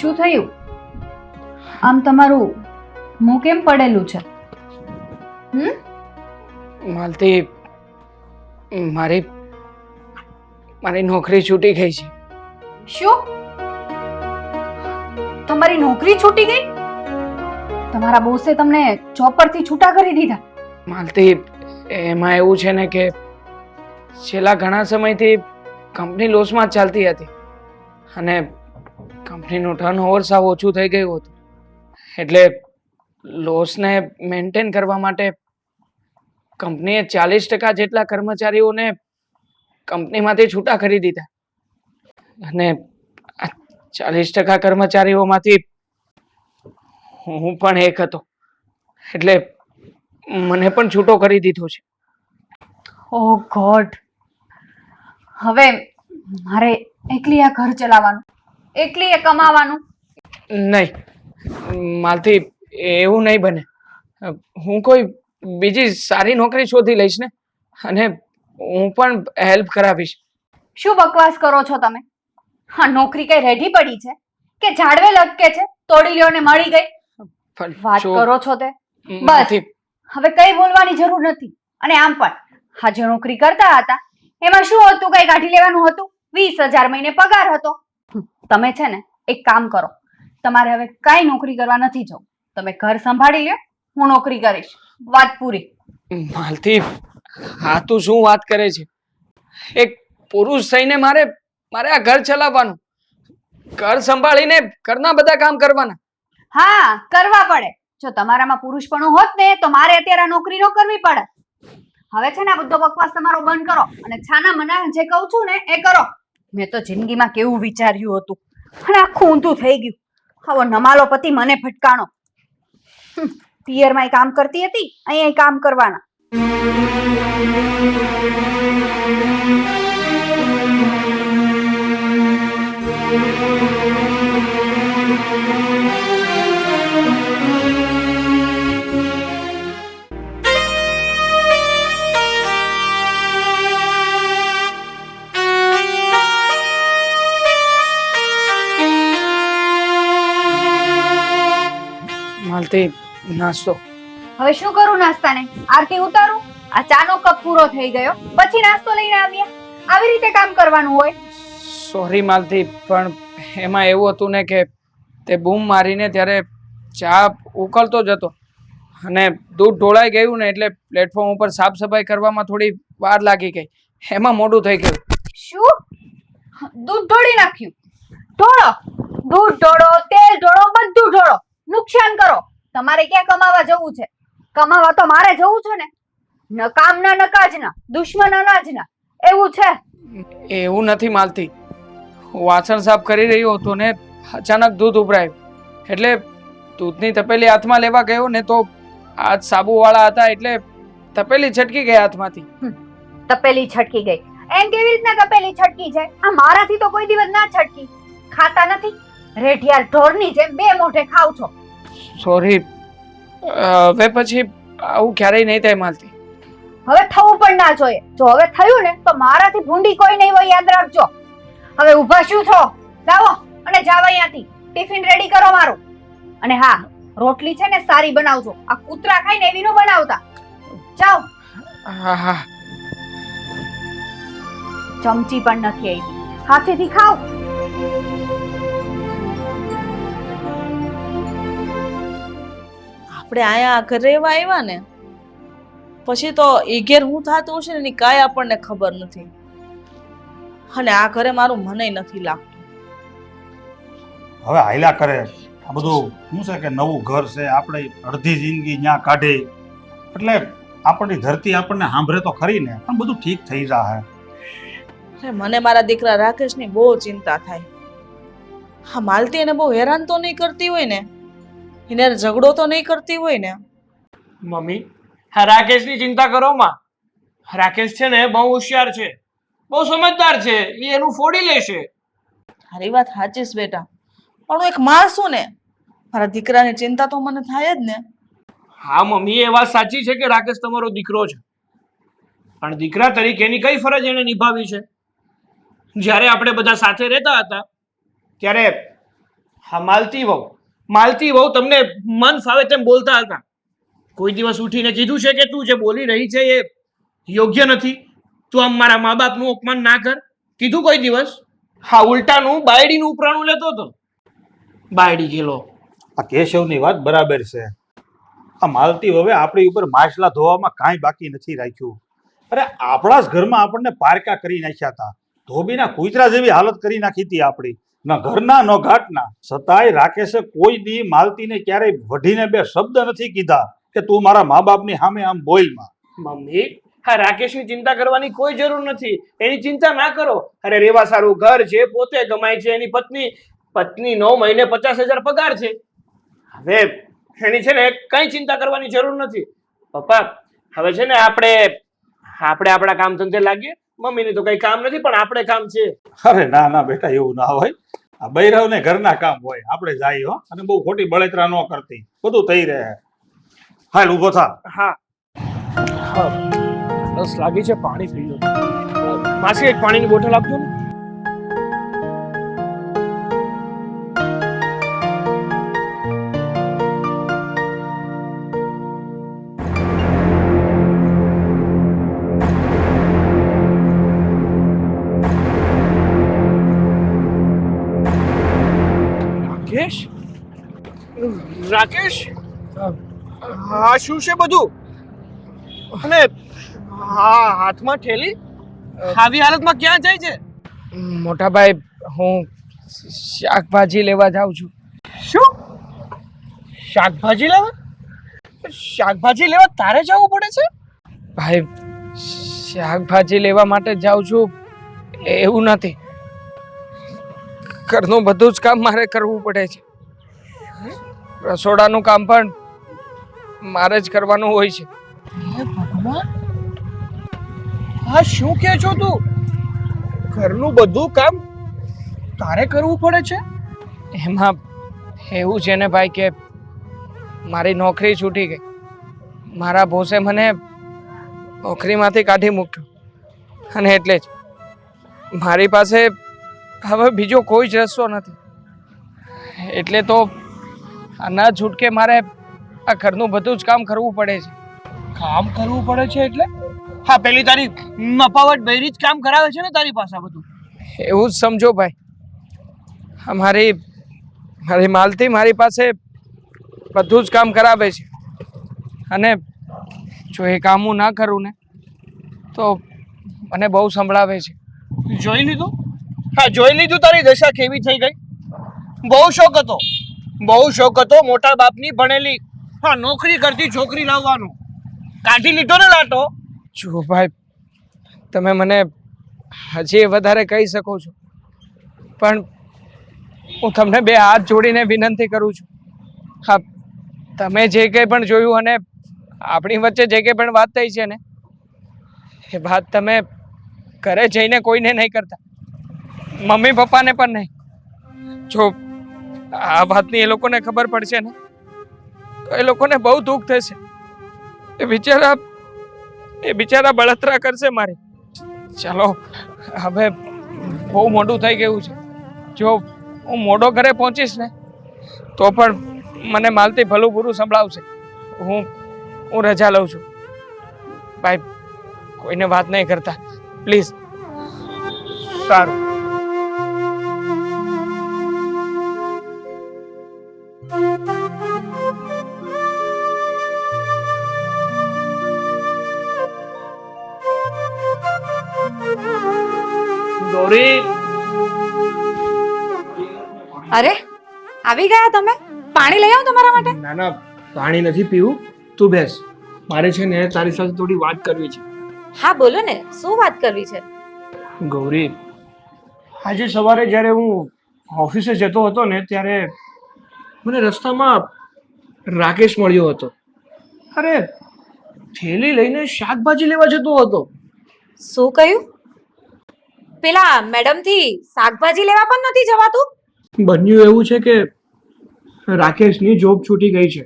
શું થયું? આમ તમારું મોં કેમ પડેલું છે? માલતી, મારી મારી નોકરી છૂટી ગઈ છે. શું? તમારી નોકરી છૂટી ગઈ? તમારા બોસે તમને જોબ પરથી છૂટા કરી દીધા? માલતી, એમાં એવું છે ને કે છેલ્લા ઘણા સમયથી કંપની લોસમાં જ ચાલતી હતી અને કંપનીનું ટર્નઓવર સાવ ઓછું થઈ ગયું હતું. એટલે લોસને મેન્ટેન કરવા માટે કંપનીએ 40% જેટલા કર્મચારીઓને કંપનીમાંથી છૂટા કરી દીધા અને આ 40% કર્મચારીઓમાંથી હું પણ એક હતો. એટલે મને પણ છૂટો કરી દીધો છે. ઓહ ગોડ! હવે મારે એકલી આ ઘર ચલાવવાનું, એકલી કમાવાનું? નહીં માલતી, એવું નહીં બને. હું કોઈ બીજી સારી નોકરી શોધી લઈશ ને, અને હું પણ હેલ્પ કરાવીશ. શું બકવાસ કરો છો તમે? હા, નોકરી કઈ રેડી પડી છે કે ઝાડવે લટકે છે? તોડી લ્યો ને મળી ગઈ. વાત કરો છો તે બસ. હવે કઈ બોલવાની જરૂર નથી. અને આમ પણ હા, જે નોકરી કરતા હતા એમાં શું હતું? કઈ કાઢી લેવાનું હતું? 20,000 મહિને પગાર હતો. તમે છે ને એક કામ કરો, તમારે હવે કઈ નોકરી કરવા નથી જવું. તમે ઘર સંભાળી લ્યો, હું નોકરી કરીશ. વાત પૂરી. માલતી, હા તું શું વાત કરે છે? એક પુરુષ થઈને મારે આ ઘર ચલાવવાનું, ઘર સંભાળીને ઘરના બધા કામ કરવાના. હા, કરવા પડે. જો તમારામાં પુરુષપણું હોત ને તો મારે અત્યારે નોકરી ન કરવી પડે. હવે છે ને આ બધો બકવાસ તમારો બંધ કરો અને છાના મના જે કહું છું ને એ કરો. મેં તો જિંદગીમાં કેવું વિચાર્યું હતું અને આખું ઊંધું થઈ ગયું. હવે નમાલો પતિ મને ફટકાણો. પિયરમાં કામ કરતી હતી, અહીંયા કામ કરવાના. માલતી, નાસ્તો. હવે શું કરું નાસ્તાને? આરતી ઉતારું? આ ચાનો કપ પૂરો થઈ ગયો, પછી નાસ્તો લઈને આવ્યા? આવી રીતે કામ કરવાનું હોય? સોરી માલતી, પણ એમાં એવું હતું ને કે તે બૂમ મારીને ત્યારે ચા ઉકળતો જ હતો અને દૂધ ઢોળાઈ ગયું ને, એટલે પ્લેટફોર્મ ઉપર સાફ સફાઈ કરવામાં થોડી વાર લાગી ગઈ. એમાં મોડું થઈ ગયું. શું? દૂધ ઢોળી નાખ્યું? ઢોળો, દૂધ ઢોળો, તેલ ઢોળો, બધું ઢોળો, નુકસાન કરો. તમારે ક્યાં કમાવા જવું છે? કમાવા તો મારે જવું છે ને. ન કામના ન કાજના, દુશ્મન અનાજના, એવું છે. એવું નથી માલતી. હું વાસણ સાફ કરી રહ્યો હતો ને અચાનક દૂધ ઉભરાયું, એટલે દૂધની તપેલી હાથમાં લેવા ગયો ને તો હાથ સાબુવાળા હતા, એટલે તપેલી છટકી ગઈ હાથમાંથી. તપેલી છટકી ગઈ એમ કેવી રીતના તપેલી છટકી જાય? આ મારાથી તો કોઈ દિવસ ના છટકી. ખાતા નથી? રેઢિયાર ઢોરની જેમ બે મોઢે ખાવ છો. સોરી, હવે પછી આવું ક્યારેય નહીં થાય માલતી. હવે થવું પણ ના જોઈએ. જો હવે થયું ને તો મારાથી ભૂંડી કોઈ નહીં હોય, યાદ રાખજો. હવે ઊભા શું છો? લાવો અને જાવ અહીંયાથી. ટિફિન રેડી કરો મારું. અને હા, રોટલી છે ને સારી બનાવજો. આ કૂતરા ખાય ને એવી ન બનાવતા. જાઓ. હા હા. ચમચી પણ નથી આવી, હાથેથી ખાઓ. આપણે આયા ઘરે આવ્યા ને પછી તો એ ઘેર હું થતું હશે ને એની કાંઈ આપણને ખબર નથી. અને આ ઘરે મારું મનય નથી લાગતું. હવે હાયલા કરે આ બધું શું છે કે નવું ઘર છે, આપણે અડધી જિંદગી ત્યાં કાઢી, એટલે આપણી ધરતી આપણને સાંભળે તો ખરી ને, પણ બધું ઠીક થઈ જાય. મને મારા દીકરા રાકેશની બહુ ચિંતા થાય. હા, માલતી એને બહુ હેરાન તો નહીં કરતી હોય ને, એને ઝઘડો તો નહીં કરતી હોય ને? મમ્મી, હા રાકેશની ચિંતા કરો માં. રાકેશ છે ને બહુ હોશિયાર છે, બહુ સમજદાર છે, એ એનું ફોડી લેશે. તારી વાત સાચી છે બેટા, પણ હું એક માં છું ને, મારા દીકરાની ચિંતા તો મને થાય જ ને. હા મમ્મી, એ વાત સાચી છે કે રાકેશ તમારો દીકરો છે, પણ દીકરા તરીકેની કઈ ફરજ એને નિભાવી છે? જ્યારે આપણે બધા સાથે રહેતા હતા ત્યારે હા, માલતી વહુ તમને મન ફાવે તેમ બોલતા હતા. કોઈ દિવસ ઉઠીને કીધું છે કે તું જે બોલી રહી છે એ યોગ્ય નથી, તું આમ મારા મા બાપનું અપમાન ના કર? કીધું કોઈ દિવસ? હા, ઉલટાનું બાયડીનું ઉપરાણું લેતો હતો. બાયડી ગેલો. આ કેશવની વાત બરાબર છે. આ માલતી હવે આપણી ઉપર માછલા ધોવામાં કાંઈ બાકી નથી રાખ્યું. અરે આપણા જ ઘરમાં આપણને પારકા કરી નાખ્યા હતા, ધોબીના કૂતરા જેવી હાલત કરી નાખી હતી આપણી, ન ઘરના ન ઘાટના. છતાંય રાકેશે કોઈ દી માલતીને ક્યારેય વઢીને બે શબ્દ નથી કીધા કે તું મારા મા બાપની સામે આમ બોલમાં. મમ્મી, હા, રાકેશની ચિંતા કરવાની કોઈ જરૂર નથી. એની ચિંતા ના કરો. અરે રેવા સારું ઘર છે, પોતે કમાય છે, એની પત્ની 9 મહિને 50,000 પગાર છે. હવે એની છે ને કઈ ચિંતા કરવાની જરૂર નથી. પપ્પા, હવે છે ને આપણે આપણા કામ ધંધે લાગીએ. મમ્મીને તો કઈ કામ નથી, પણ આપણે કામ છે. અરે ના ના બેટા, એવું ના હોય. આ બૈરાવને ઘરના કામ હોય, આપણે જાય હો. અને બહુ ખોટી બળતરા ન કરતી, બધું થઈ રહે. હાલ ઊભો થા. હા, બસ લાગી છે, પાણી પી લો. માસી, એક પાણીની બોટલ આપજો ને. રાકેશ, હા શું છે બધું? અને હા, હાથમાં ઠેલી આવી હાલતમાં ક્યાં જાય છે? મોટા ભાઈ, હું શાકભાજી લેવા જાઉં છું. શું? શાકભાજી લેવા? શાકભાજી લેવા તારે જવું પડે છે? ભાઈ, શાકભાજી લેવા માટે જાઉં છું એવું નથી. ઘરનું બધું જ કામ મારે કરવું પડે છે. રસોડાનું કામ પણ મારે જ કરવાનું હોય છે. હે ભગવાન, હા શું કહે છો તું? ઘરનું બધું કામ તારે કરવું પડે છે? એમાં એવું છે ને ભાઈ કે મારી નોકરી છૂટી ગઈ. મારા બોસે મને નોકરીમાંથી કાઢી મૂક્યો, અને એટલે જ મારી પાસે હવે બીજો કોઈ જ રસ્તો નથી. એટલે તો આ ના છૂટકે મારે આ ઘરનું બધું જ કામ કરવું પડે છે. કામ કરવું પડે છે એટલે? હા, પેલી તારી મફાવટ બૈરી જ કામ કરાવે છે ને તારી પાસે બધું? એવું જ સમજો ભાઈ. મારી માલતી મારી પાસે બધું જ કામ કરાવે છે, અને જો એ કામ હું ના કરું ને તો મને બહુ સંભળાવે છે. જોઈ લીધું? હા, જોઈ લીધું તારી દશા કેવી થઈ ગઈ. બહુ શોખ હતો મોટા બાપની ભણેલી, હા, નોકરી કરતી છોકરી લાવવાનો. કાઢી લીધો ને લાટો. જો ભાઈ, તમે મને હજી વધારે કહી શકો છો, પણ હું તમને બે હાથ જોડીને વિનંતી કરું છું. હા, તમે જે કંઈ પણ જોયું અને આપણી વચ્ચે જે કંઈ પણ વાત થઈ છે ને, એ વાત તમે ઘરે જઈને કોઈને નહીં કરતા, મમ્મી પપ્પાને પણ નહીં. જો આ વાતની એ લોકોને ખબર પડશે ને તો એ લોકોને બહુ દુઃખ થશે. એ બિચારા બળતરા કરશે મારી. ચાલો, હવે બહુ મોડું થઈ ગયું છે. જો હું મોડો ઘરે પહોંચીશ ને તો પણ મને માલતી ભલું બુરું સંભળાવશે. હું રજા લઉં છું. ભાઈ, કોઈને વાત નહીં કરતા પ્લીઝ. સારું. ગૌરી, અરે આવી ગયા તમે? પાણી લઈ આવો તમારા માટે. ના, પાણી નથી પીવું. તું બેસ. મારે છે ને તારી સાથે થોડી વાત કરવી છે. હા બોલો ને, શું વાત કરવી છે? ગૌરી, આજે સવારે જ્યારે હું ઓફિસે જતો હતો ને ત્યારે મને રસ્તામાં રાકેશ મળ્યો હતો. અરે, થેલી લઈને શાકભાજી લેવા જતો હતો. શું કહ્યું? પેલા મેડમ થી શાકભાજી લેવા પણ નથી જવાતું? બન્યું એવું છે કે રાકેશની જોબ છૂટી ગઈ છે.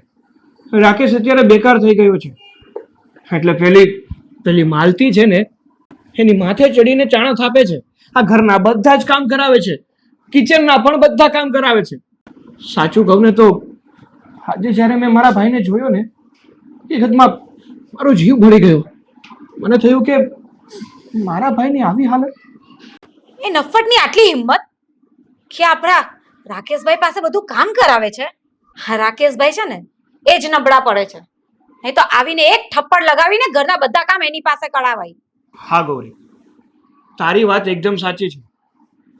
રાકેશ અત્યારે બેકાર થઈ ગયો છે. એટલે પેલી માલતી છે ને એની માથે ચડીને ચાણો થાપે છે. આ ઘરના બધા જ કામ કરાવે છે, કિચનના પણ બધા કામ કરાવે છે. સાચું કહું ને તો આજે જ્યારે મેં મારા ભાઈને જોયો ને હકીકતમાં મારો જીવ બળી ગયો. મને થયું કે મારા ભાઈની આવી હાલત. એ નફ્ફટની આટલી હિંમત કે આપણા રાકેશભાઈ પાસે બધું કામ કરાવે છે. હા, રાકેશભાઈ છે ને એ જ નબળા પડે છે. નહીં તો આવીને એક થપ્પડ લગાવીને ઘરના બધા કામ એની પાસે કરાવાય. હા ગૌરી, તારી વાત એકદમ સાચી છે.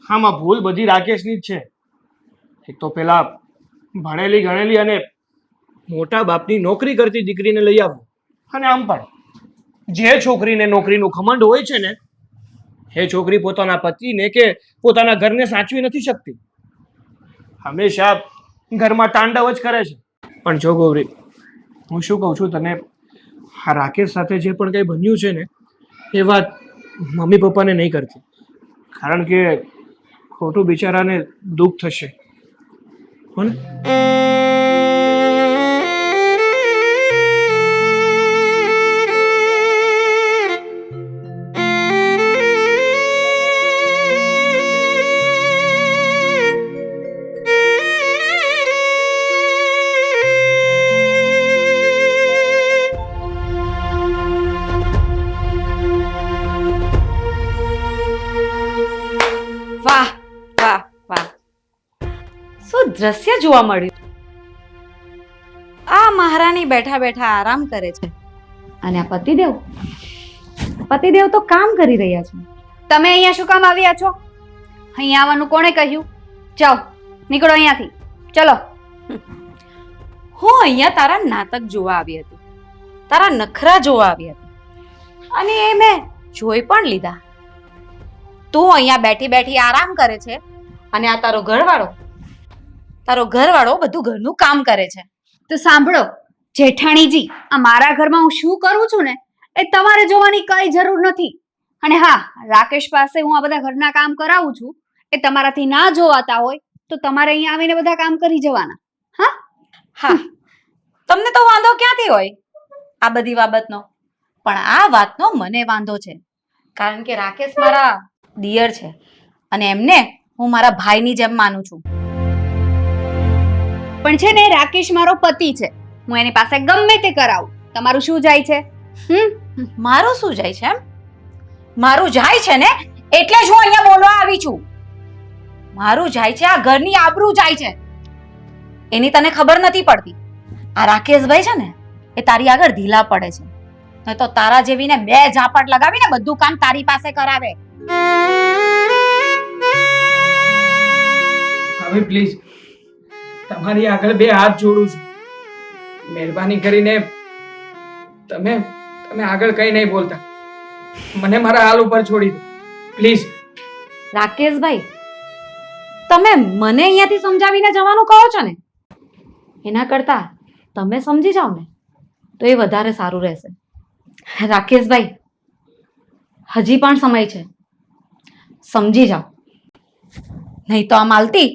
આમાં ભૂલ બધી રાકેશની જ છે. એક તો પેલા ભણેલી ગણેલી અને મોટા બાપની નોકરી કરતી દીકરીને લઈ આવવું, અને આમ પણ જે છોકરીને નોકરીનું ઘમંડ હોય છે ને એ છોકરી પોતાના પતિને કે પોતાના ઘરને સાચવી નથી શકતી. હંમેશા ઘરમાં તાંડવ જ કરે છે. પણ જો ગૌરી, હું શું કહું છું તને, આ રાકેશ સાથે જે પણ કંઈ બન્યું છે ને એ વાત મમ્મી પપ્પાને નહીં કરતી, કારણ કે ખોટું બિચારાને દુઃખ થશે. કોને? વાહ વાહ વાહ, શું દ્રશ્ય જોવા મળ્યું. આ મહારાણી બેઠા બેઠા આરામ કરે છે અને આ પતિદેવ તો કામ કરી રહ્યા છે. તમે અહીંયા શું કામ આવ્યા છો? અહીંયા આવવાનું કોણે કહ્યું? જાઓ, નીકળો અહીંયાથી. ચલો. હું અહીંયા તારા નાટક જોવા આવી હતી, તારા નખરા જોવા આવી હતી, અને એ મેં જોઈ પણ લીધા. તું અહીંયા બેઠી બેઠી આરામ કરે છે અને આ તારો ઘરવાળો બધું ઘરનું કામ કરે છે. તો સાંભળો જેઠાણીજી, આ મારા ઘરમાં હું શું કરું છું ને એ તમારે જોવાની કઈ જરૂર નથી. અને હા, રાકેશ પાસે હું આ બધા ઘરના કામ કરાવું છું એ તમારાથી ના જોવાતા હોય તો તમારે અહીંયા આવીને બધા કામ કરી જવાના. હા હા, તમને તો વાંધો ક્યાંથી હોય આ બધી બાબતનો, પણ આ વાતનો મને વાંધો છે. કારણ કે રાકેશ મારા દિયર છે અને એમને હું મારા ભાઈની જેમ માનું છું. પણ છે ને, રાકેશ મારો પતિ છે, હું એની પાસે ગમે તે કરાવું. તમારું શું જાય છે? મારું શું જાય છે? એમ મારું જાય છે ને એટલે જ હું અહીંયા બોલવા આવી છું. મારું જાય છે, આ ઘરની આબરૂ જાય છે, એની તને ખબર નથી પડતી. આ રાકેશભાઈ છે ને એ તારી આગળ ઢીલા પડે છે, નહીં તો તારા જેવીને 2 ઝાપટ લગાવીને બધું કામ તારી પાસે કરાવે. હવે પ્લીઝ તમારી આગળ 2 હાથ જોડું છું. મહેરબાની કરીને તમે આગળ કંઈ નહીં બોલતા. મને મારા હાલ ઉપર છોડી દો પ્લીઝ. રાકેશભાઈ, તમે મને અહીંયાથી સમજાવીને જવાનું કહો છો ને, એના કરતા તમે સમજી જાઓ ને તો એ વધારે સારું રહેશે. રાકેશભાઈ, હજી પણ સમય છે, સમજી જાઓ, નહીં તો આ માલતી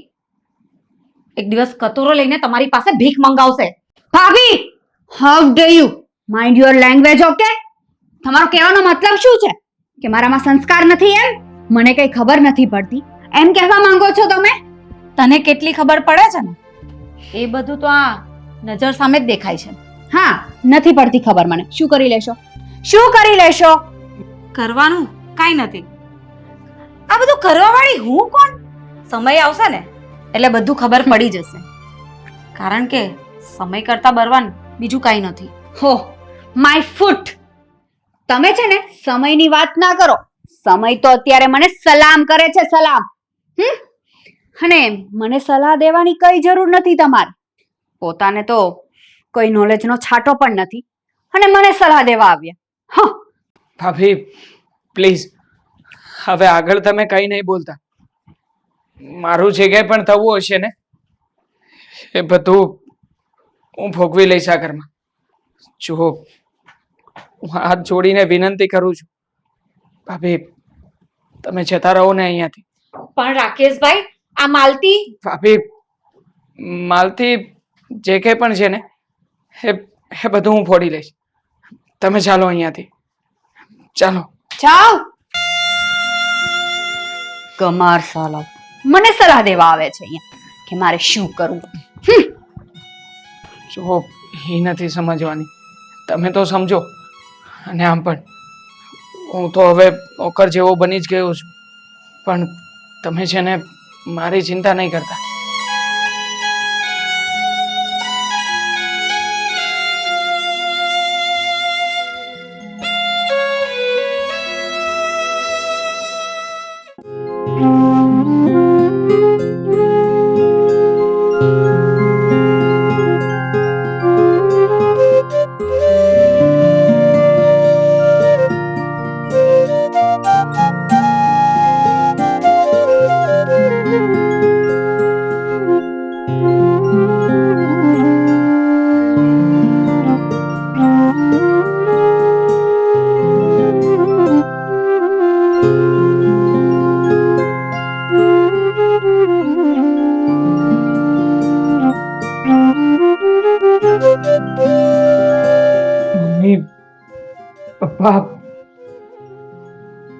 એક દિવસ કટોરો લઈને તમારી પાસે ભીખ મંગાવશે. ભાભી, how dare you mind your language, okay? તમારો કહેવાનો મતલબ શું છે? કે મારામાં સંસ્કાર નથી એમ? મને કઈ ખબર નથી પડતી એમ કહેવા માંગો છો તમે? તને કેટલી ખબર પડે છે ને એ બધું તો આ નજર સામે જ દેખાય છે. હા, નથી પડતી ખબર મને. શું કરી લેશો? શું કરી લેશો? કરવાનું કાઈ નથી. આ બધું કરવા વાળી હું કોણ? સમય આવશે ને એટલે બધું ખબર પડી જશે. કારણ કે સમય કરતા બરવાનું બીજું કાઈ નથી. હો માય ફૂટ! તમે છે ને સમયની વાત ના કરો. સમય તો અત્યારે મને સલામ કરે છે, સલામ. અને મને સલાહ દેવાની કઈ જરૂર નથી તમારે. પોતાને તો કોઈ નોલેજનો છાંટો પણ નથી અને મને સલાહ દેવા આવ્યા. ભાભી પ્લીઝ, હવે આગળ તમે કંઈ નહીં બોલતા. મારું જે કંઈ પણ થવું હશે ને એ બધું હું ભોગવી લઈશ આ ઘરમાં. જો હું હાથ જોડીને વિનંતી કરું છું, ભાભી તમે જતા રહો ને અહીંયાથી. પણ રાકેશભાઈ, આ માલતી, ભાભી માલતી જે કંઈ પણ છે ને એ બધું હું ફોડી લઈશ. તમે ચાલો અહીંયાથી, ચાલો. જાઓ. કમાર સાલા મને સલાહ દેવા આવે છે અહીંયા કે મારે શું કરવું. જો એ નથી સમજવાની, તમે તો સમજો. અને આમ પણ હું તો હવે નોકર જેવો બની જ ગયો છું, પણ તમે છે ને મારી ચિંતા નહીં કરતા. મમ્મી, પપ્પા,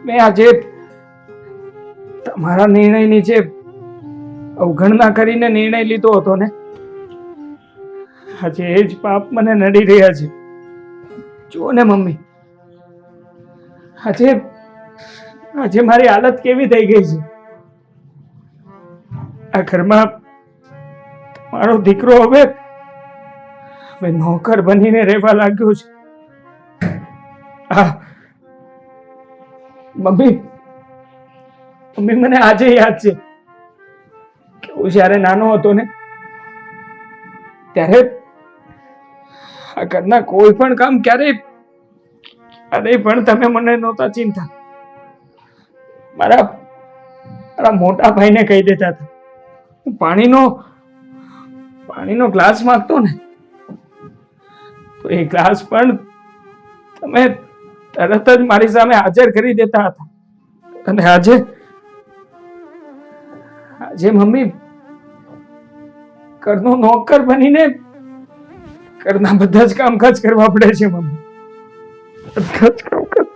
મેં આજે તમારા નિર્ણયની જે અવગણના કરીને નિર્ણય લીધો હતો ને, આજે એ જ પાપ મને નડી રહ્યા છે. જુઓ ને મમ્મી, આજે મારી હાલત કેવી થઈ ગઈ છે. આ ઘરમાં મારો દીકરો હવે નોકર બનીને રહેવા લાગ્યો છે. મમ્મી, મને આજે યાદ છે કે હું જ્યારે નાનો હતો ને, ત્યારે આ ઘરના કોઈ પણ કામ ક્યારેય પણ તમે મને નહોતા ચિંતા. મારા મોટા ભાઈને કહી દેતા હતા. હું પાણીનો ગ્લાસ માંગતો ને, તો એ ગ્લાસ પણ તમે તરત જ મારી સામે હાજર કરી દેતા હતા. અને આજે મમ્મી, ઘરનો નોકર બનીને ઘરના બધા જ કામકાજ કરવા પડે છે મમ્મી. બધા જ કામકાજ.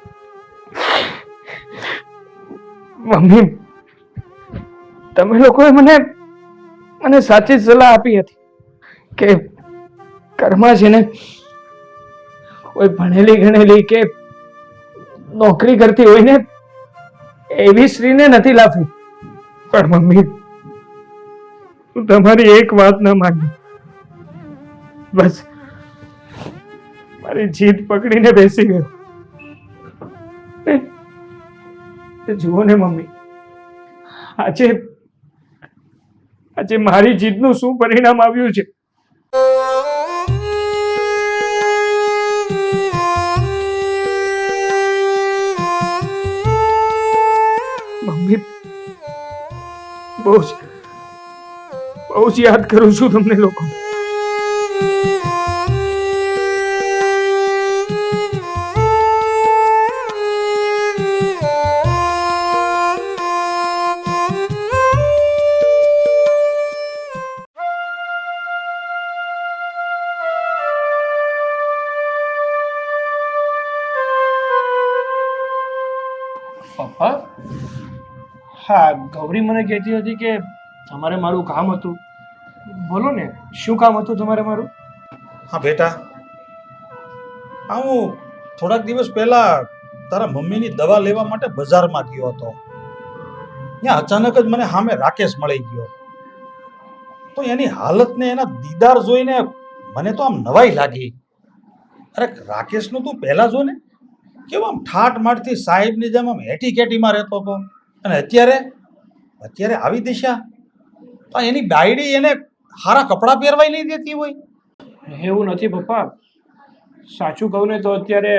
મમ્મી, તમે લોકોએ મને સાચી સલાહ આપી હતી કે ઘરમાં છે ને કોઈ ભણેલી ગણેલી કે નોકરી કરતી હોય ને એવી સ્ત્રીને નથી લાવવી. પણ મમ્મી, હું તમારી એક વાત ન માની. બસ મારી જીદ પકડીને બેસી ગયો. જુઓ ને મમ્મી, આજે મારી જીદનું શું પરિણામ આવ્યું છે. મમ્મી, બહુ જ યાદ કરું છું તમને લોકો. પપ્પા, હા, ગૌરી મને કહેતી હતી કે તમારે મારું કામ હતું. બોલો ને, શું કામ હતું તમારે મારું? હા બેટા, હું થોડાક દિવસ પહેલા તારા મમ્મીની દવા લેવા માટે બજારમાં ગયો હતો. ત્યાં અચાનક જ મને સામે રાકેશ મળી ગયો. તો એની હાલતને એના દીદાર જોઈને મને તો આમ નવાઈ લાગી. અરે રાકેશનું તું પહેલા જો ને, કેવું આમ ઠાઠ માઠથી સાહેબની જેમ આમ હેટી કેટીમાં રહેતો હતો, અને અત્યારે આવી દિશા. તો એની ડાયડી એને સારા કપડાં પહેરવાય નહીં દેતી હોય. એવું નથી પપ્પા, સાચું કહું ને તો અત્યારે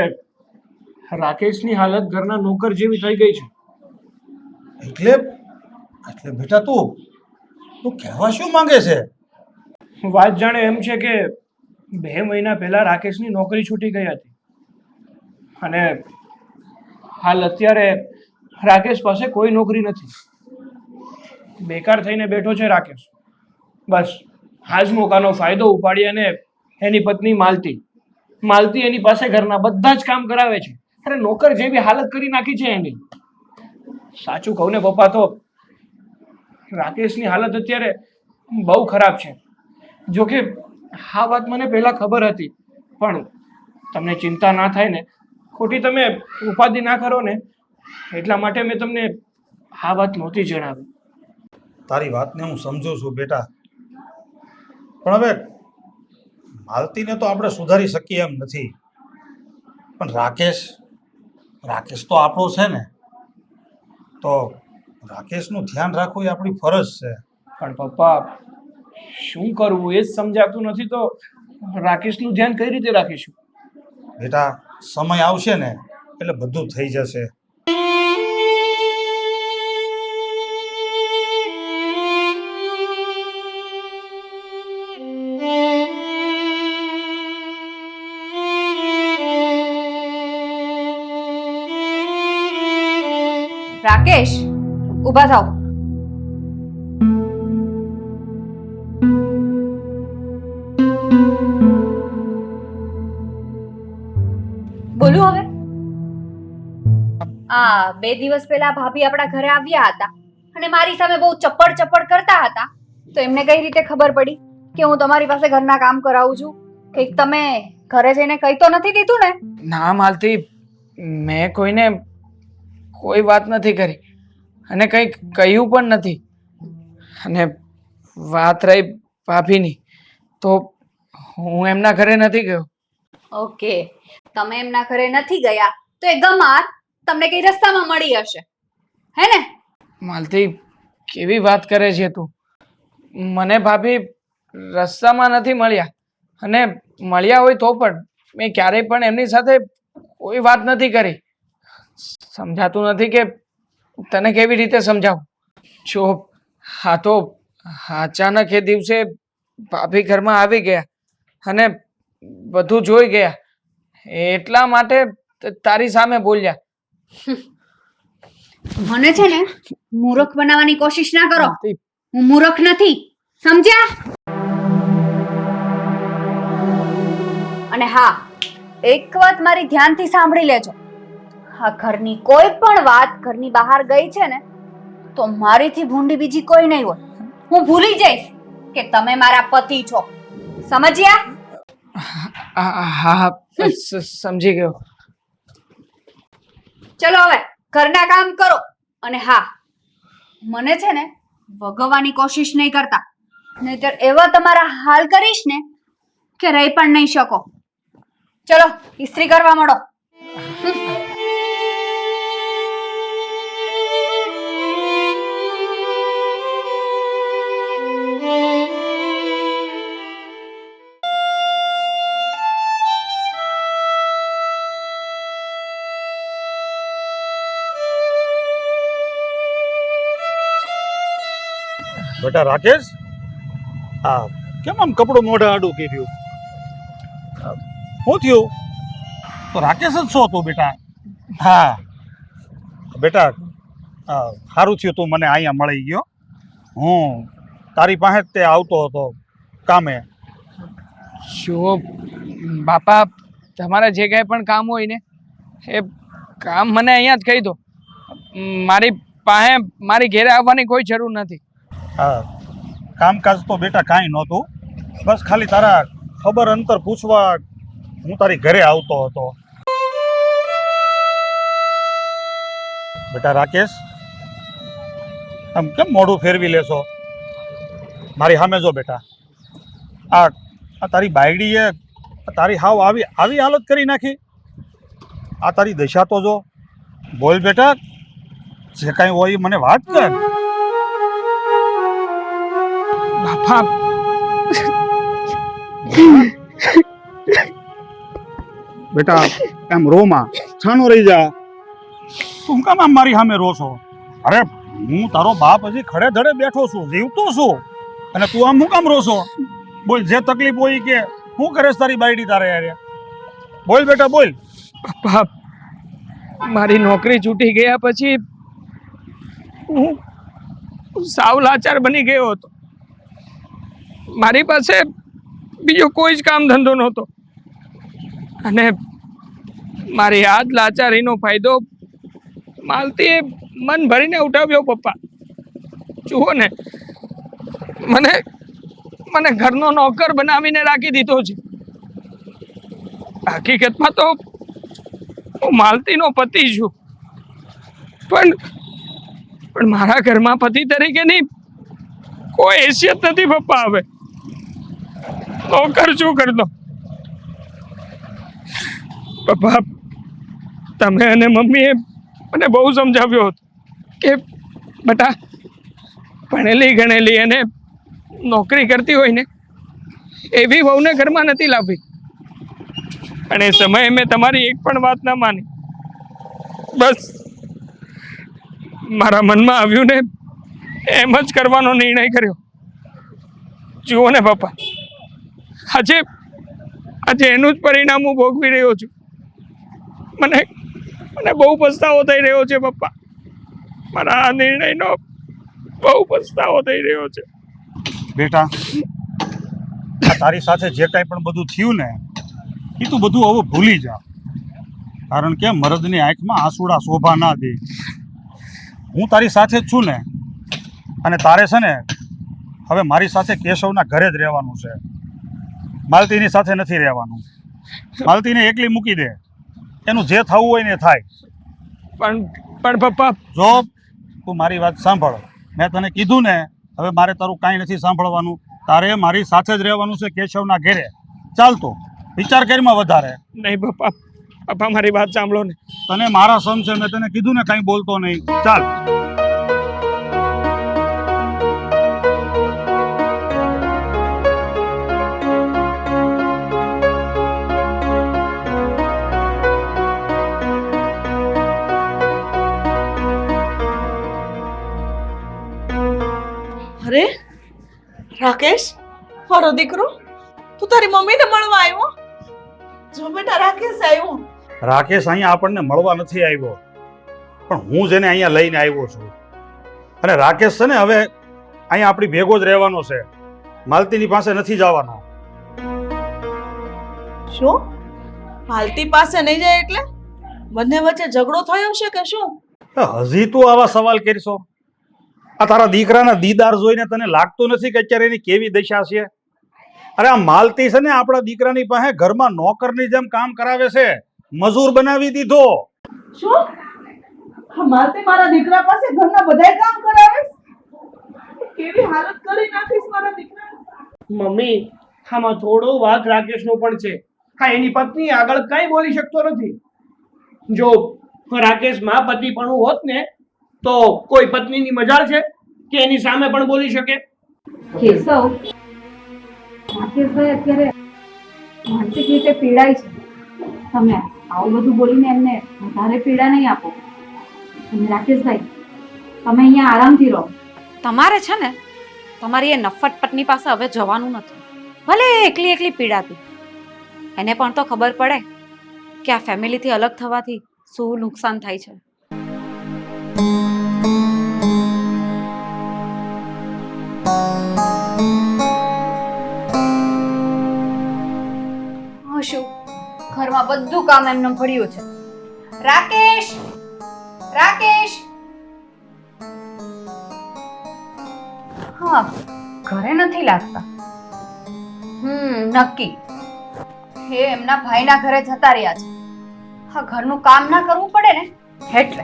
રાકેશની હાલત ઘરના નોકર જેવી થઈ ગઈ છે. એટલે બેટા તું કહેવા શું માંગે છે? વાત જાણે એમ છે કે 2 મહિના પહેલા રાકેશની નોકરી છૂટી ગઈ હતી, અને હાલ અત્યારે રાકેશ પાસે કોઈ નોકરી નથી. બેકાર થઈને બેઠો છે રાકેશ. બસ હાજમોકાનો ફાયદો ઉપાડી અને એની પત્ની માલતી એની પાસે ઘરના બધા જ કામ કરાવે છે. અરે નોકર જેવી હાલત કરી નાખી છે એની. સાચું કહું ને પપ્પા, તો રાકેશની હાલત અત્યારે બહુ ખરાબ છે. જો કે આ વાત મને પહેલા ખબર હતી, પણ તમને ચિંતા ના થાય ને, ખોટી તમે ઉપાધિ ના કરો ને, એટલા માટે મેં તમને આ વાત નહોતી જણાવી. તારી વાતને હું સમજુ છું બેટા, પણ હવે માલતીને તો આપણે સુધારી શકીએ એમ નથી, પણ રાકેશ તો આપણો છે ને, તો રાકેશનું ધ્યાન રાખવું એ આપણી ફરજ છે. પણ પપ્પા, શું કરવું એ જ સમજાતું નથી, તો રાકેશનું ધ્યાન કઈ રીતે રાખીશું? બેટા સમય આવશે ને એટલે બધું થઈ જશે. રાકેશ, ઊભા થાઓ. બોલું હવે? આ 2 દિવસ પહેલા ભાભી આપણા ઘરે આવ્યા હતા અને મારી સામે બહુ ચપ્પડ કરતા હતા, તો એમને કઈ રીતે ખબર પડી કે હું તમારી પાસે ઘરના કામ કરાવું છું? કંઈક તમે ઘરે જઈને કઈ તો નથી દીધું ને? ના માલતી, મેં કોઈને કોઈ વાત નથી કરી અને કંઈ કહ્યું પણ નથી. અને વાત રહી ભાભીની, તો હું એમના ઘરે નથી ગયો. ઓકે, તમે એમના ઘરે નથી ગયા તો એ ગમાર તમને કઈ રસ્તામાં મળી હશે, હે ને? માલતી, કેવી વાત કરે છે તું? મને ભાભી રસ્તામાં નથી મળ્યા, અને મળ્યા હોય તો પણ મેં ક્યારેય પણ એમની સાથે કોઈ વાત નથી કરી. સમજાતું નથી કે તને કેવી રીતે સમજાવું. જો હા, તો અચાનક એ દિવસે ભાભી ઘરમાં આવી ગયા અને બધું જોઈ ગયા, એટલા માટે તારી સામે બોલ્યા. મને છે ને મૂર્ખ બનાવવાની કોશિશ ના કરો. માલતી, હું મૂર્ખ નથી, સમજ્યા? અને હા, એક વાત મારી ધ્યાનથી સાંભળી લેજો. આ ઘરની કોઈ પણ વાત ઘરની બહાર ગઈ છે ને, તો મારીથી ભૂંડી બીજી કોઈ નહીં હોય. હું ભૂલી જઈશ કે તમે મારા પતિ છો, સમજ્યા? હા, સમજી ગયો. ચલો હવે ઘરના કામ કરો. અને હા, મને છે ને વગવાની કોશિશ નહીં કરતા, નહીંતર એવા તમારા હાલ કરીશ ને કે રહી પણ નહીં શકો. ચલો ઇસ્ત્રી કરવા માંડો. બેટા રાકેશ, હા કેમ આમ કપડું મોઢે આડું કર્યું? શું થયું? તો રાકેશ જ છો તું બેટા? હા બેટા, સારું થયું તું મને અહીંયા મળી ગયો. હું તારી પાસે જ તે આવતો હતો કામે. જો બાપા, તમારે જે કાંઈ પણ કામ હોય ને, એ કામ મને અહીંયા જ કહી દો. મારી પાસે મારી ઘેરે આવવાની કોઈ જરૂર નથી. હા, કામકાજ તો બેટા કાંઈ નહોતું, બસ ખાલી તારા ખબર અંતર પૂછવા હું તારી ઘરે આવતો હતો. બેટા રાકેશ, આમ કેમ મોઢું ફેરવી લેશો? મારી સામે જો બેટા, આ તારી બાયડીએ તારી હાવ આવી હાલત કરી નાખી. આ તારી દશા તો જો. બોલ બેટા, જે કાંઈ હોય એ મને વાત કર. બાપા, બેટા એમ રોમાં છાનો રહી જા. તું કામ આમ મારી સામે રો છો? અરે હું તારો બાપ હજી ખડે ધડે બેઠો છું, જીવતો છું, અને તું આમ હું કામ રો છો? બોલ, જે તકલીફ હોય કે શું કરે તારી બાયડી તારે યાર? બોલ બેટા બોલ. બાપ, મારી નોકરી છૂટી ગયા પછી હું સાવ લાચાર બની ગયો હતો. મારી પાસે બીજો કોઈ જ કામ ધંધો નહોતો, અને મારી આ જ લાચારીનો ફાયદો માલતીએ મન ભરીને ઉઠાવ્યો. પપ્પા જુઓ ને, મને મને ઘરનો નોકર બનાવીને રાખી દીધો છે. હકીકતમાં તો હું માલતીનો પતિ છું, પણ મારા ઘરમાં પતિ તરીકેની કોઈ હેસિયત નથી પપ્પા. હવે નોકર શું કરતો? પપ્પા, તમે અને મમ્મીએ મને બહુ સમજાવ્યો હતો કે બેટા, ભણેલી ગણેલી અને નોકરી કરતી હોય ને એવી વહુને ઘરમાં નથી લાવવી. અને એ સમયે મેં તમારી એક પણ વાત ના માની. બસ મારા મનમાં આવ્યું ને એમ જ કરવાનો નિર્ણય કર્યો. જુઓ ને પપ્પા, આજે એનું જ પરિણામ હું ભોગવી રહ્યો છું. મને બહુ પસ્તાવો થઈ રહ્યો છે પપ્પા. મારા આ નિર્ણયનો બહુ પસ્તાવો થઈ રહ્યો છે. બેટા, આ તારી સાથે જે કાંઈ પણ બધું થયું ને એ તું બધું હવે ભૂલી જા. કારણ કે મરદની આંખમાં આંસુડા શોભા ના દે. હું તારી સાથે જ છું ને, અને તારે છે ને હવે મારી સાથે કેશવના ઘરે જ રહેવાનું છે. માલતીની સાથે નથી રહેવાનું. માલતીને એકલી મૂકી દે, એનું જે થવું હોય ને એ થાય. પણ પપ્પા, જો તું મારી વાત સાંભળ, મેં તને કીધું ને હવે મારે તારું કાંઈ નથી સાંભળવાનું. તારે મારી સાથે જ રહેવાનું છે કેશવના ઘરે. ચાલતો વિચાર કરીમાં વધારે નહીં પપ્પા, મારી વાત સાંભળો ને. તને મારા સમ છે, મેં તને કીધું ને કાંઈ બોલતો નહીં. ચાલ. અરે રાકેશ, મારો દીકરો, તું તારી મમ્મીને મળવા આવ્યો? જો બેટા, રાકેશ આવ્યો. રાકેશ અહીંયા આપણને મળવા નથી આવ્યો, પણ હું જેને અહીંયા લઈને આવ્યો છું. અને રાકેશ છે ને હવે અહીંયા આપણી ભેગો જ રહેવાનો છે. માલતીની પાસે નથી જવાનો. શું? માલતી પાસે નહીં જાય એટલે બંને વચ્ચે ઝઘડો થયો છે કે શું? હજી તું આવા સવાલ કરશો? આ તારા દીકરાના દીદાર જોઈને તને લાગતું નથી કે અત્યારે એની કેવી દશા છે? અરે આ માલતી છે ને આપણા દીકરાની પાસે ઘરમાં નોકરની જેમ કામ કરાવે છે. મજૂર બનાવી દીધો. શું? માલતી મારા દીકરા પાસે ઘરના બધાય કામ કરાવે? કેવી હાલત કરી નાખીશ મારા દીકરાની. મમ્મી, આમાં થોડો વાંક રાકેશનો પણ છે. હા, એની પત્ની આગળ કઈ બોલી શકતો નથી. જો રાકેશમાં પતિપણું હોત ને તો કોઈ પત્નીની મજાલ છે કે એની સામે પણ બોલી શકે? કેશવ, રાકેશભાઈ અત્યારે માનસિક રીતે પીડાય છે. તમે આવું બધું બોલીને એમને વધારે પીડા નહીં આપો. અને રાકેશભાઈ, તમે અહીંયા આરામથી રહો. તમારે છે ને તમારી એ નફ્ફટ પત્ની પાસે હવે જવાનું નથી. ભલે એ એકલી એકલી પીડાતી, એને પણ તો ખબર પડે કે આ ફેમિલીથી અલગ થવાથી શું નુકસાન થાય છે. શું ઘરમાં બધું કામ એમનું પડ્યું છે. રાકેશ, રાકેશ. હા, ઘરે નથી લાગતા. નક્કી હે એમના ભાઈના ઘરે જતા રહ્યા છે. હા, ઘરનું કામ ના કરવું પડે ને એટલે.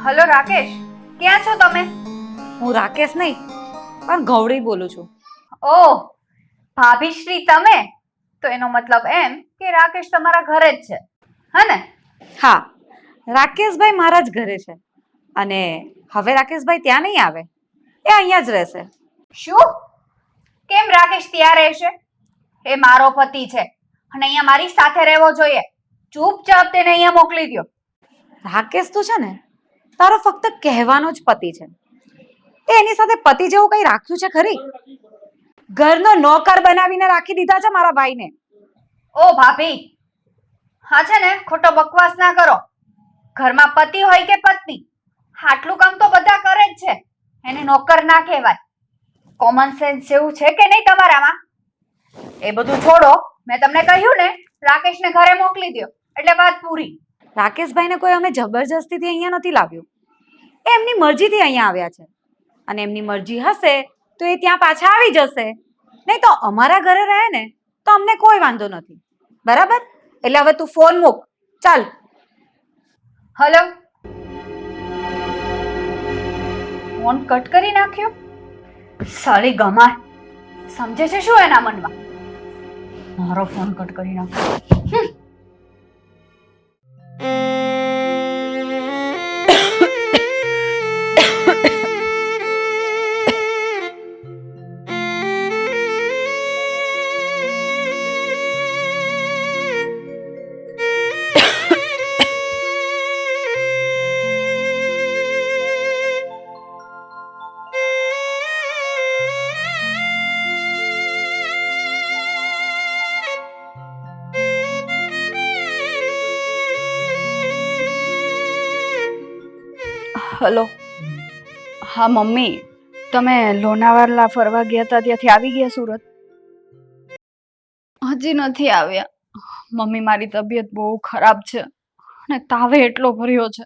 હલો રાકેશ, ક્યાં છો તમે? હું રાકેશ નહીં પણ ગૌરી બોલું છું. ઓહ, ભાભીશ્રી તમે? તો એનો મતલબ એમ કે રાકેશ તમારા ઘરે જ છે, હે ને? હા, રાકેશભાઈ મારા જ ઘરે છે. અને હવે રાકેશભાઈ ત્યાં નહીં આવે, એ અહીંયા જ રહેશે. શું? કેમ રાકેશ ત્યાં રહેશે? એ મારો પતિ છે અને અહીંયા મારી સાથે રહેવો જોઈએ. ચૂપચાપ તેને અહીંયા મોકલી દો. રાકેશ તો છે ને તારો ફક્ત કહેવાનો જ પતિ છે. એ એની સાથે પતિ જેવું કઈ રાખ્યું છે ખરી? ઘરનો નોકર બનાવીને રાખી દીધા છે મારા ભાઈને. ઓ ભાભી, હા છે ને ખોટો બકવાસ ના કરો. ઘરમાં પતિ હોય કે પત્ની, આટલું કામ તો બધા કરે જ છે. એને નોકર ના કહેવાય. કોમન સેન્સ જેવું છે કે નહીં તમારામાં? એ બધું છોડો. મેં તમને કહ્યું ને, રાકેશને ઘરે મોકલી દો એટલે વાત પૂરી. રાકેશભાઈને કોઈ અમે જબરજસ્તીથી અહીંયા નથી લાવ્યું. એ એમની મરજીથી અહીંયા આવ્યા છે અને એમની મરજી હશે તો એ ત્યાં પાછા આવી જશે. નહીં તો અમારા ઘરે રહે ને તો અમને કોઈ વાંધો નથી. બરાબર? એટલે હવે તું ફોન મૂક. ચાલ. હલો. ફોન કટ કરી નાખ્યો. સાલી ગમાર સમજે છે શું એના મનમાં? મારો ફોન કટ કરી નાખ્યો. હલો. હા મમ્મી, તમે લોનાવાલા ફરવા ગયા હતા ત્યાંથી આવી ગયા સુરત? હજી નથી આવ્યા મમ્મી. મારી તબિયત બહુ ખરાબ છે અને તાવે એટલો ભર્યો છે.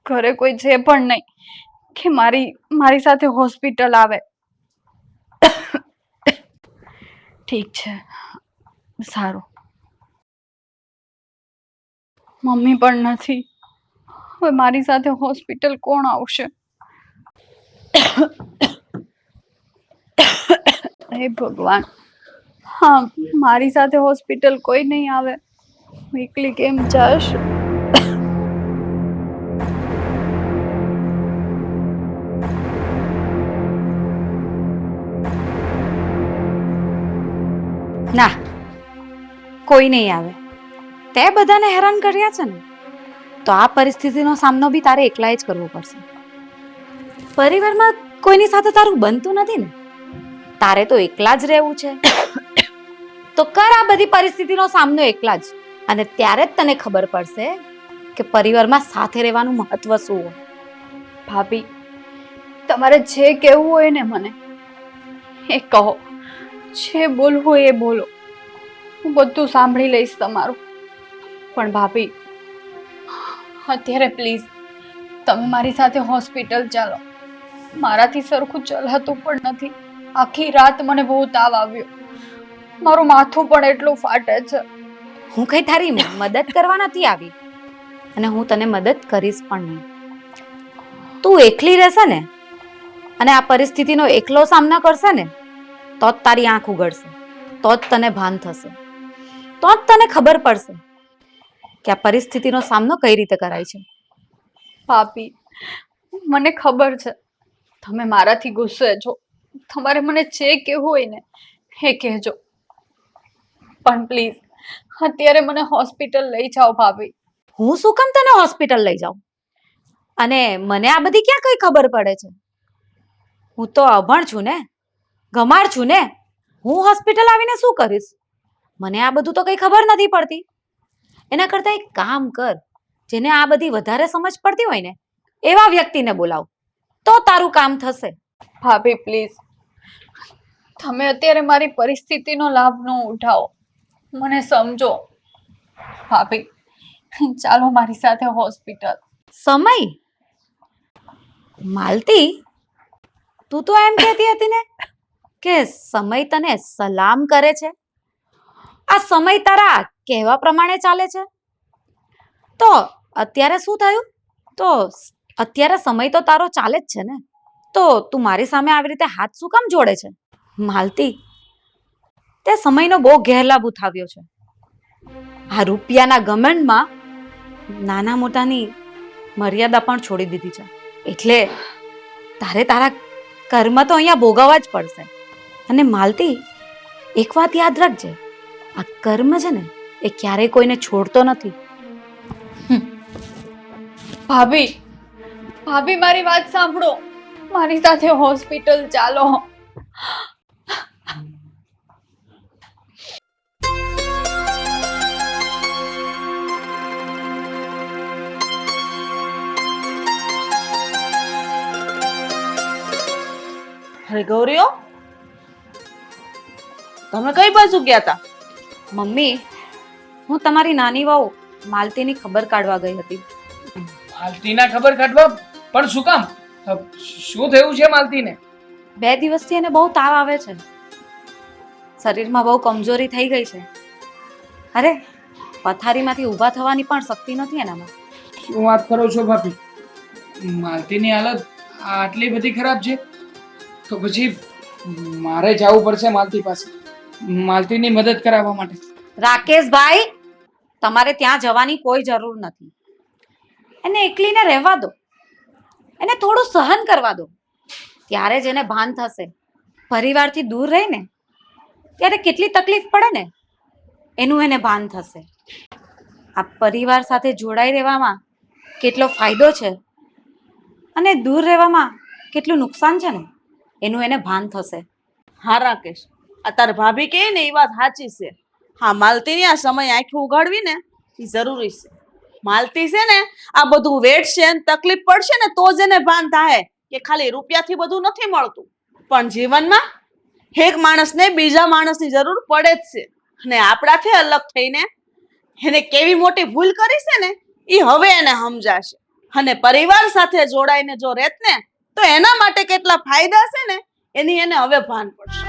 ઘરે કોઈ છે પણ નહીં કે મારી સાથે હોસ્પિટલ આવે. ઠીક છે, સારું. મમ્મી પણ નથી. હવે મારી સાથે હોસ્પિટલ કોણ આવશે? હે ભગવાન. હા, મારી સાથે હોસ્પિટલ કોઈ નહીં આવે. હું એકલી કેમ જઈશ? ના, કોઈ નહીં આવે. તે બધાને હેરાન કર્યા છે ને, તો આ પરિસ્થિતિનો સામનો બી તારે એકલા જ કરવો પડશે. પરિવારમાં કોઈની સાથે તારું બનતું નથી ને, તારે તો એકલા જ રહેવું છે. તો કર આ બધી પરિસ્થિતિનો સામનો એકલા જ, અને ત્યારે જ તને ખબર પડશે કે પરિવારમાં સાથે રહેવાનું મહત્વ શું હોય. ભાભી, તમારે જે કહેવું હોય ને મને એ કહો. જે બોલવું હોય એ બોલો. હું બધું સાંભળી લઈશ તમારું. પણ ભાભી, અત્યારે પ્લીઝ તમે મારી સાથે હોસ્પિટલ ચાલો. મારાથી સરખું ચલાતું પણ નથી. આખી રાત મને બહુ તાવ આવ્યો. મારું માથું પણ એટલું ફાટે છે. હું કઈ તારી મદદ કરવા નથી આવી અને હું તને મદદ કરીશ પણ નહીં. તું એકલી રહેશે ને અને આ પરિસ્થિતિનો એકલો સામનો કરશે ને તો જ તારી આંખ ઉઘડશે, તો જ તને ભાન થશે, તો જ તને ખબર પડશે કે આ પરિસ્થિતિનો સામનો કઈ રીતે કરાય છે. ભાભી, મને ખબર છે તમે મારાથી ગુસ્સે છો. તમારે મને જે કહેવું હોય ને એ કહેજો. પણ પ્લીઝ અત્યારે મને હોસ્પિટલ લઈ જાઓ ભાભી. હું શું કામ તને હોસ્પિટલ લઈ જાઉં? અને મને આ બધી ક્યાં કઈ ખબર પડે છે? હું તો અભણ છું ને, ગમાર છું ને. હું હોસ્પિટલ આવીને શું કરીશ? મને આ બધું તો કઈ ખબર નથી પડતી. એના કરતા એક કામ કર, જેને આ બધી વધારે સમજ પડતી હોય ને એવા વ્યક્તિને બોલાવ, તો તારું કામ થશે. ભાભી પ્લીઝ, તમે અત્યારે મારી પરિસ્થિતિનો લાભ ન ઉઠાવો. મને સમજો ભાભી. ચાલો મારી સાથે હોસ્પિટલ. સમય? માલતી, તું તો એમ કહેતી હતી ને કે સમય તને સલામ કરે છે. આ સમય તારા કહેવા પ્રમાણે ચાલે છે. તો અત્યારે શું થયું? તો અત્યારે સમય તો તારો ચાલે જ છે ને, તો તું મારી સામે આવી રીતે હાથ શું કામ જોડે છે? માલતી, તે સમયનો બહુ ગેરલાભ ઉઠાવ્યો છે. આ રૂપિયાના ઘમંડમાં નાના મોટાની મર્યાદા પણ છોડી દીધી છે. એટલે તારે તારા કર્મ તો અહીંયા ભોગવવા જ પડશે. અને માલતી, એક વાત યાદ રાખજે, આ કર્મ છે ને એ ક્યારેય કોઈને છોડતો નથી. ભાભી, ભાભી મારી વાત સાંભળો. મારી સાથે હોસ્પિટલ ચાલો. અરે ગૌરીઓ, તમે કઈ બાજુ ગયા હતા? મમ્મી, હું તમારી નાની વહુ માલતીની ખબર કાઢવા ગઈ હતી. માલતીના ખબર કાઢવા? પણ શું કામ? શું થયું છે માલતીને? 2 દિવસથી એને બહુ તાવ આવે છે. શરીરમાં બહુ કમજોરી થઈ ગઈ છે. અરે, પથારીમાંથી ઊભા થવાની પણ શક્તિ નથી એનામાં. શું વાત કરો છો ભાભી? માલતીની હાલત આટલી બધી ખરાબ છે? તો પછી મારે જવું પડશે માલતી પાસે, માલતીની મદદ કરાવવા માટે. રાકેશભાઈ, તમારે ત્યાં જવાની કોઈ જરૂર નથી. એને એકલીને રહેવા દો, એને થોડું સહન કરવા દો. ત્યારે જ એને ભાન થશે. પરિવારથી દૂર રહીને ત્યારે કેટલી તકલીફ પડે ને, એનું એને ભાન થશે. આ પરિવાર સાથે જોડાઈ રહેવામાં કેટલો ફાયદો છે અને દૂર રહેવામાં કેટલું નુકસાન છે ને, એનું એને ભાન થશે. હા રાકેશ, આ તાર ભાભી કહે ને એ વાત સાચી છે. હા, માલતીની આ સમય આંખી ઉગાડવી ને એ જરૂરી છે. માલતી છે ને આ બધું વેઠશે ને તકલીફ પડશે ને તો જ એને ભાન થાય કે ખાલી રૂપિયાથી બધું નથી મળતું, પણ જીવનમાં એક માણસને બીજા માણસની જરૂર પડે જ છે. અને આપણાથી અલગ થઈને એને કેવી મોટી ભૂલ કરી છે ને એ હવે એને સમજાશે. અને પરિવાર સાથે જોડાઈને જો રહેત ને તો એના માટે કેટલા ફાયદા છે ને એની એને હવે ભાન પડશે.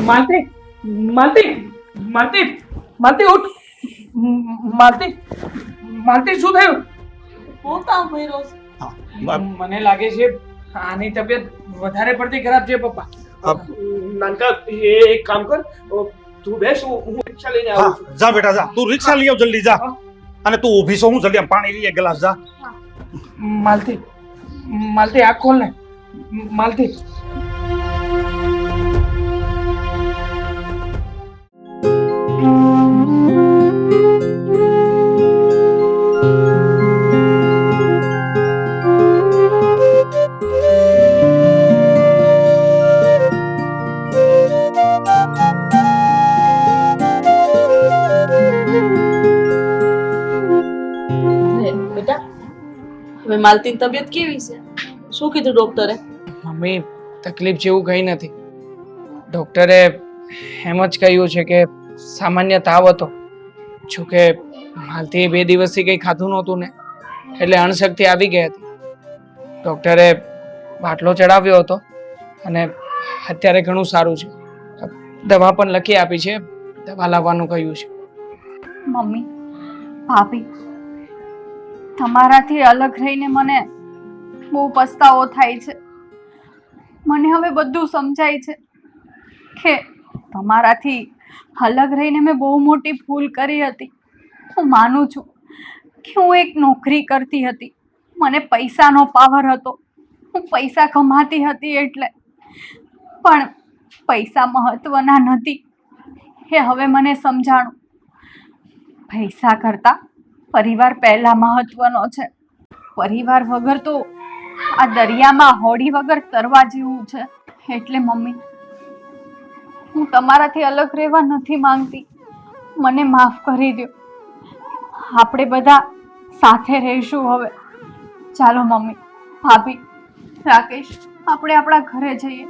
માલતી, માલતી, માલતી, માલતી ઉઠ. માલતી, માલતી શું થયું? હું કામ કર્યો છે? મને લાગે છે આની તબિયત વધારે પડતી ખરાબ છે પપ્પા. નાનકા એક કામ કર, તું બેસ, હું રિક્ષા લઈને હા, આવું છું. જા બેટા જા, તું રિક્ષા લઈ આવ જલ્દી જા. અને તું ઊભી છો, હું જલ્દી આમ પાણી લઈ ગ્લાસ જા. માલતી, માલતી આંખ ખોલ ને. માલતી. બેટા, હવે માલતીની તબિયત કેવી છે? શું કીધું ડોક્ટરે? મમ્મી, તકલીફ જેવું કંઈ નથી. ડોક્ટરે એમ જ કહ્યું છે કે સામાન્ય તાવ હતો. જોકે માલતી 2 દિવસથી કંઈ ખાધું નહોતું ને, એટલે અણશક્તિ આવી ગઈ હતી. ડોક્ટરે બાટલો ચડાવ્યો હતો અને અત્યારે ઘણું સારું છે. દવા પણ લખી આપી છે, દવા લાવવાનું કહ્યું છે. મમ્મી, ભાભી, તમારાથી અલગ રહીને મને બહુ પસ્તાવો થાય છે. મને હવે બધું સમજાય છે કે તમારાથી અલગ રહીને મેં બહુ મોટી ભૂલ કરી હતી. હું માનું છું કે હું એક નોકરી કરતી હતી, મને પૈસાનો પાવર હતો, હું પૈસા કમાતી હતી, એટલે પણ પૈસા મહત્વના નથી એ હવે મને સમજાણું. પૈસા કરતા પરિવાર પહેલા મહત્વનો છે. પરિવાર વગર તો આ દરિયામાં હોડી વગર તરવા જેવું છે. એટલે મમ્મી, હું તમારાથી અલગ રહેવા નથી માંગતી, મને માફ કરી દો. આપણે બધા સાથે રહીશું હવે. ચાલો મમ્મી, ભાભી, રાકેશ, આપણે આપણા ઘરે જઈએ.